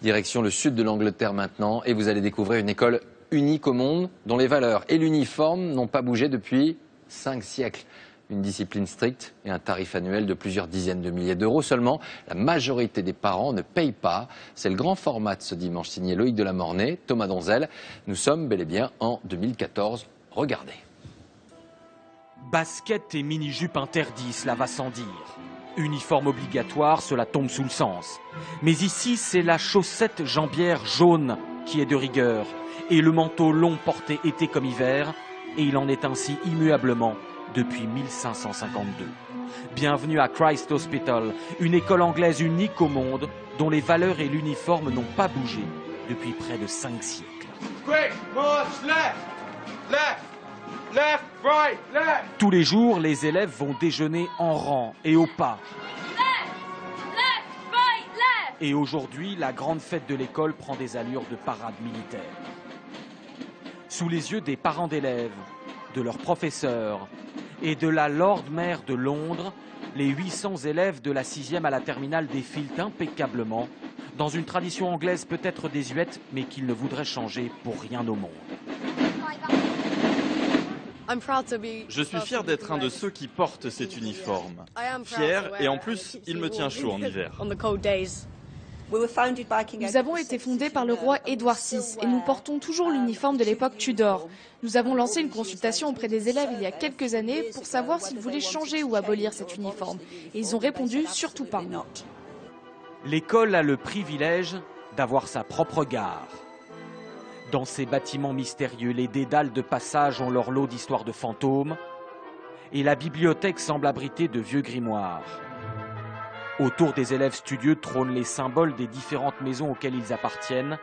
Direction le sud de l'Angleterre maintenant, et vous allez découvrir une école unique au monde, dont les valeurs et l'uniforme n'ont pas bougé depuis 5 siècles. Une discipline stricte et un tarif annuel de plusieurs dizaines de milliers d'euros seulement. La majorité des parents ne payent pas. C'est le grand format de ce dimanche, signé Loïc Delamornay, Thomas Donzel. Nous sommes bel et bien en 2014. Regardez. Basket et mini-jupe interdits, cela va sans dire. Uniforme obligatoire, cela tombe sous le sens. Mais ici, c'est la chaussette jambière jaune qui est de rigueur et le manteau long porté été comme hiver, et il en est ainsi immuablement depuis 1552. Bienvenue à Christ Hospital, une école anglaise unique au monde dont les valeurs et l'uniforme n'ont pas bougé depuis près de 5 siècles. Quick, march left, left. Left, right, left. Tous les jours, les élèves vont déjeuner en rang et au pas. Left, right, left. Et aujourd'hui, la grande fête de l'école prend des allures de parade militaire. Sous les yeux des parents d'élèves, de leurs professeurs et de la Lord Mayor de Londres, les 800 élèves de la 6e à la terminale défilent impeccablement, dans une tradition anglaise peut-être désuète, mais qu'ils ne voudraient changer pour rien au monde. Je suis fier d'être un de ceux qui portent cet uniforme. Fier, et en plus, il me tient chaud en hiver. Nous avons été fondés par le roi Édouard VI et nous portons toujours l'uniforme de l'époque Tudor. Nous avons lancé une consultation auprès des élèves il y a quelques années pour savoir s'ils voulaient changer ou abolir cet uniforme. Et ils ont répondu surtout pas. L'école a le privilège d'avoir sa propre gare. Dans ces bâtiments mystérieux, les dédales de passage ont leur lot d'histoires de fantômes et la bibliothèque semble abriter de vieux grimoires. Autour des élèves studieux trônent les symboles des différentes maisons auxquelles ils appartiennent,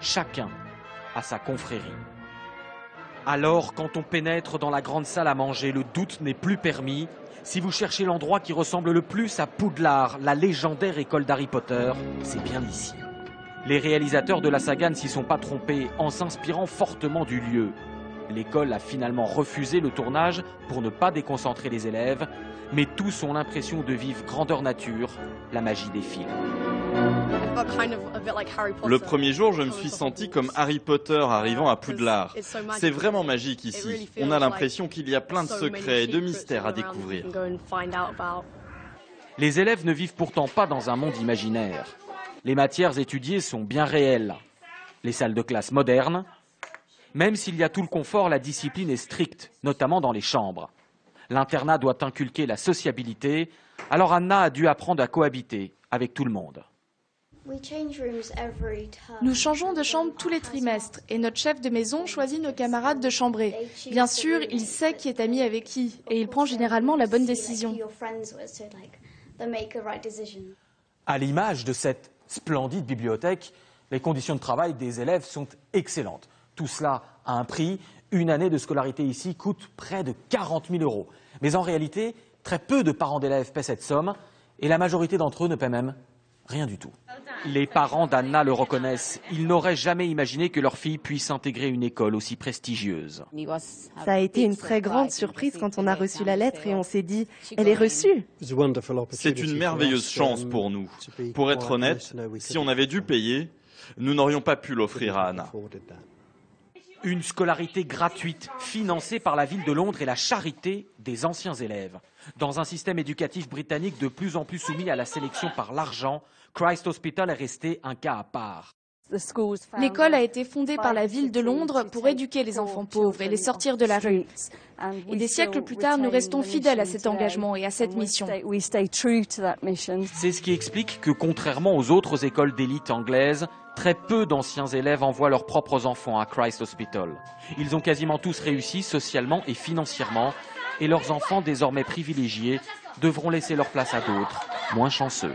chacun a sa confrérie. Alors, quand on pénètre dans la grande salle à manger, le doute n'est plus permis. Si vous cherchez l'endroit qui ressemble le plus à Poudlard, la légendaire école d'Harry Potter, c'est bien ici. Les réalisateurs de la saga ne s'y sont pas trompés en s'inspirant fortement du lieu. L'école a finalement refusé le tournage pour ne pas déconcentrer les élèves, mais tous ont l'impression de vivre grandeur nature, la magie des films. Le premier jour, je me suis senti comme Harry Potter arrivant à Poudlard. C'est vraiment magique ici. On a l'impression qu'il y a plein de secrets et de mystères à découvrir. Les élèves ne vivent pourtant pas dans un monde imaginaire. Les matières étudiées sont bien réelles. Les salles de classe modernes. Même s'il y a tout le confort, la discipline est stricte, notamment dans les chambres. L'internat doit inculquer la sociabilité, alors Anna a dû apprendre à cohabiter avec tout le monde. Nous changeons de chambre tous les trimestres et notre chef de maison choisit nos camarades de chambrée. Bien sûr, il sait qui est ami avec qui et il prend généralement la bonne décision. À l'image de cette splendide bibliothèque, les conditions de travail des élèves sont excellentes. Tout cela a un prix. Une année de scolarité ici coûte près de 40 000 €. Mais en réalité, très peu de parents d'élèves paient cette somme et la majorité d'entre eux ne paient même rien du tout. Les parents d'Anna le reconnaissent. Ils n'auraient jamais imaginé que leur fille puisse intégrer une école aussi prestigieuse. Ça a été une très grande surprise quand on a reçu la lettre et on s'est dit « elle est reçue ». C'est une merveilleuse chance pour nous. Pour être honnête, si on avait dû payer, nous n'aurions pas pu l'offrir à Anna. Une scolarité gratuite, financée par la ville de Londres et la charité des anciens élèves. Dans un système éducatif britannique de plus en plus soumis à la sélection par l'argent, Christ Hospital est resté un cas à part. L'école a été fondée par la ville de Londres pour éduquer les enfants pauvres et les sortir de la rue. Et des siècles plus tard, nous restons fidèles à cet engagement et à cette mission. C'est ce qui explique que, contrairement aux autres écoles d'élite anglaises, très peu d'anciens élèves envoient leurs propres enfants à Christ Hospital. Ils ont quasiment tous réussi socialement et financièrement, et leurs enfants, désormais privilégiés, devront laisser leur place à d'autres, moins chanceux.